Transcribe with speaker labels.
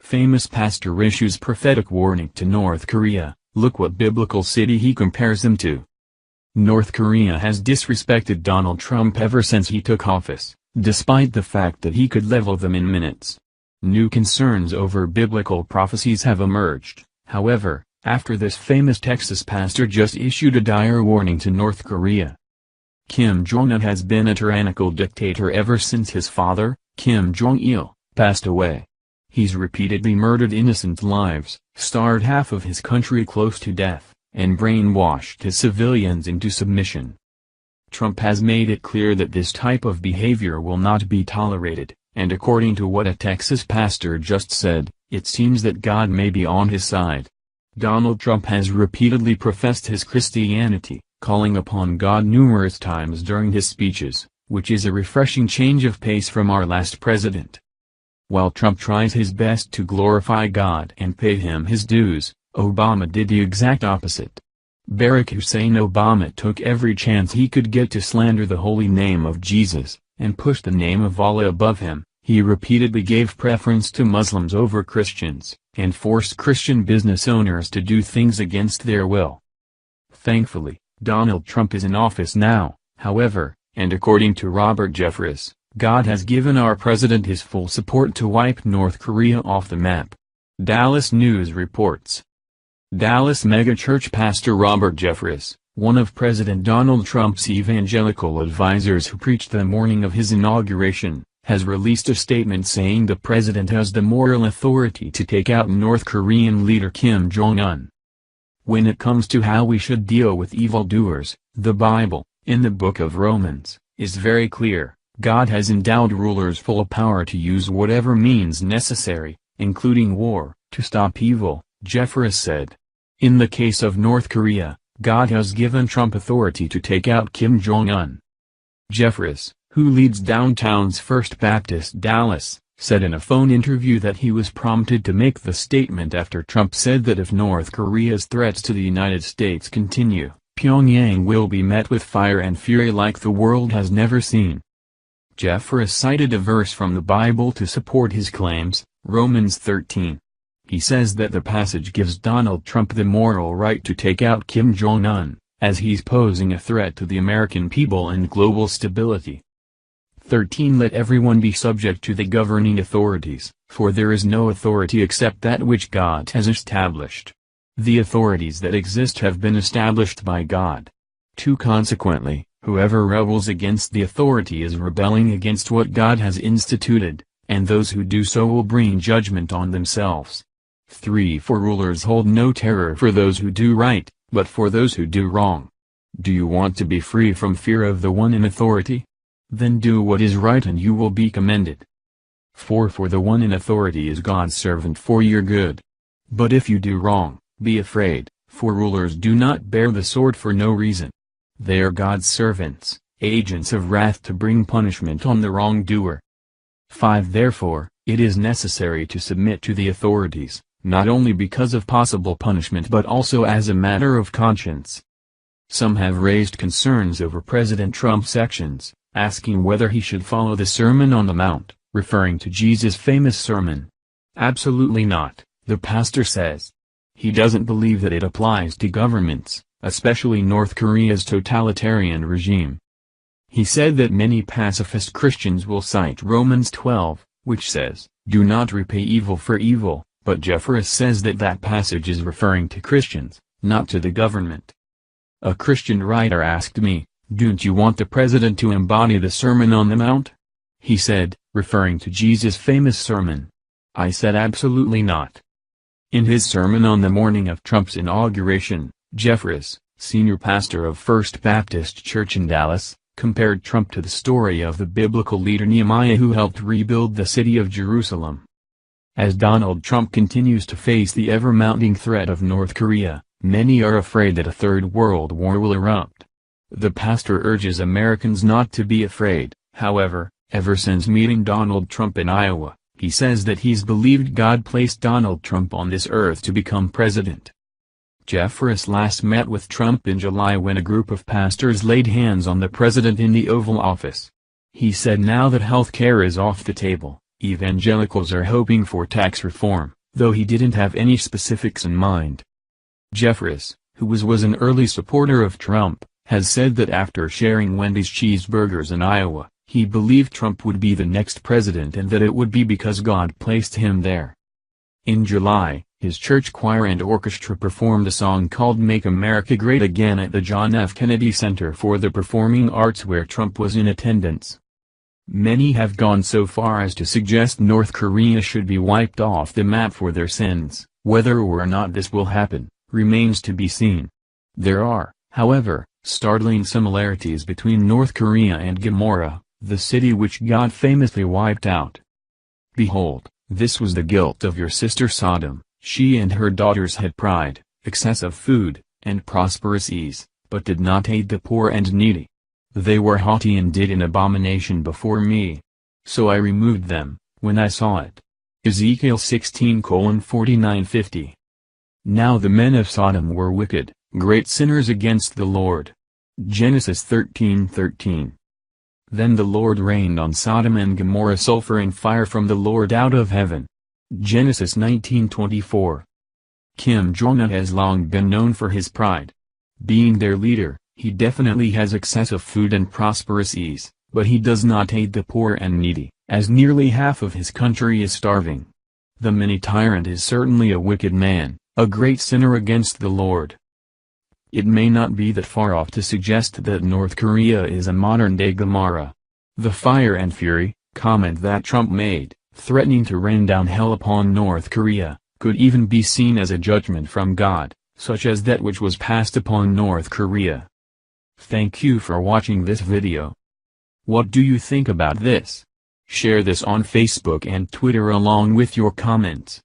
Speaker 1: Famous pastor issues prophetic warning to North Korea. Look what biblical city he compares them to. North Korea has disrespected Donald Trump ever since he took office, despite the fact that he could level them in minutes. New concerns over biblical prophecies have emerged, however, after this famous Texas pastor just issued a dire warning to North Korea. Kim Jong-un has been a tyrannical dictator ever since his father, Kim Jong-il, passed away. He's repeatedly murdered innocent lives, starved half of his country close to death, and brainwashed his civilians into submission. Trump has made it clear that this type of behavior will not be tolerated, and according to what a Texas pastor just said, it seems that God may be on his side. Donald Trump has repeatedly professed his Christianity, calling upon God numerous times during his speeches, which is a refreshing change of pace from our last president. While Trump tries his best to glorify God and pay him his dues, Obama did the exact opposite. Barack Hussein Obama took every chance he could get to slander the holy name of Jesus, and push the name of Allah above him. He repeatedly gave preference to Muslims over Christians, and forced Christian business owners to do things against their will. Thankfully, Donald Trump is in office now, however, and according to Robert Jeffress, God has given our president his full support to wipe North Korea off the map. Dallas News reports. Dallas megachurch pastor Robert Jeffress, one of President Donald Trump's evangelical advisors who preached the morning of his inauguration, has released a statement saying the president has the moral authority to take out North Korean leader Kim Jong-un. When it comes to how we should deal with evildoers, the Bible, in the book of Romans, is very clear. God has endowed rulers full of power to use whatever means necessary, including war, to stop evil, Jeffress said. In the case of North Korea, God has given Trump authority to take out Kim Jong-un. Jeffress, who leads downtown's First Baptist Dallas, said in a phone interview that he was prompted to make the statement after Trump said that if North Korea's threats to the United States continue, Pyongyang will be met with fire and fury like the world has never seen. Jeffress cited a verse from the Bible to support his claims, Romans 13. He says that the passage gives Donald Trump the moral right to take out Kim Jong-un, as he's posing a threat to the American people and global stability. 13 Let everyone be subject to the governing authorities, for there is no authority except that which God has established. The authorities that exist have been established by God. 2 Consequently, whoever rebels against the authority is rebelling against what God has instituted, and those who do so will bring judgment on themselves. 3 For rulers hold no terror for those who do right, but for those who do wrong. Do you want to be free from fear of the one in authority? Then do what is right and you will be commended. 4 For the one in authority is God's servant for your good. But if you do wrong, be afraid, for rulers do not bear the sword for no reason. They are God's servants, agents of wrath to bring punishment on the wrongdoer. 5 Therefore, it is necessary to submit to the authorities, not only because of possible punishment but also as a matter of conscience. Some have raised concerns over President Trump's actions, asking whether he should follow the Sermon on the Mount, referring to Jesus' famous sermon. Absolutely not, the pastor says. He doesn't believe that it applies to governments, especially North Korea's totalitarian regime. He said that many pacifist Christians will cite Romans 12, which says, "Do not repay evil for evil," but Jeffress says that that passage is referring to Christians, not to the government. A Christian writer asked me, "Don't you want the president to embody the Sermon on the Mount?" He said, referring to Jesus' famous sermon. I said absolutely not. In his sermon on the morning of Trump's inauguration, Jeffress, senior pastor of First Baptist Church in Dallas, compared Trump to the story of the biblical leader Nehemiah who helped rebuild the city of Jerusalem. As Donald Trump continues to face the ever-mounting threat of North Korea, many are afraid that a third world war will erupt. The pastor urges Americans not to be afraid. However, ever since meeting Donald Trump in Iowa, he says that he's believed God placed Donald Trump on this earth to become president. Jeffress last met with Trump in July when a group of pastors laid hands on the president in the Oval Office. He said now that health care is off the table, Evangelicals are hoping for tax reform, though he didn't have any specifics in mind. Jeffress, who was an early supporter of Trump, has said that after sharing Wendy's cheeseburgers in Iowa, he believed Trump would be the next president and that it would be because God placed him there. In July, his church choir and orchestra performed a song called Make America Great Again at the John F. Kennedy Center for the Performing Arts where Trump was in attendance. Many have gone so far as to suggest North Korea should be wiped off the map for their sins. Whether or not this will happen remains to be seen. There are, however, startling similarities between North Korea and Gomorrah, the city which God famously wiped out. Behold, this was the guilt of your sister Sodom. She and her daughters had pride, excessive food, and prosperous ease, but did not aid the poor and needy. They were haughty and did an abomination before me. So I removed them, when I saw it. Ezekiel 16:49-50. Now the men of Sodom were wicked, great sinners against the Lord. Genesis 13:13. Then the Lord rained on Sodom and Gomorrah sulfur and fire from the Lord out of heaven. Genesis 19:24. Kim Jong-un has long been known for his pride. Being their leader, he definitely has excessive food and prosperous ease, but he does not aid the poor and needy, as nearly half of his country is starving. The mini-tyrant is certainly a wicked man, a great sinner against the Lord. It may not be that far off to suggest that North Korea is a modern-day Gomorrah. The fire and fury comment that Trump made, threatening to rain down hell upon North Korea, could even be seen as a judgment from God, such as that which was passed upon North Korea. Thank you for watching this video. What do you think about this? Share this on Facebook and Twitter along with your comments.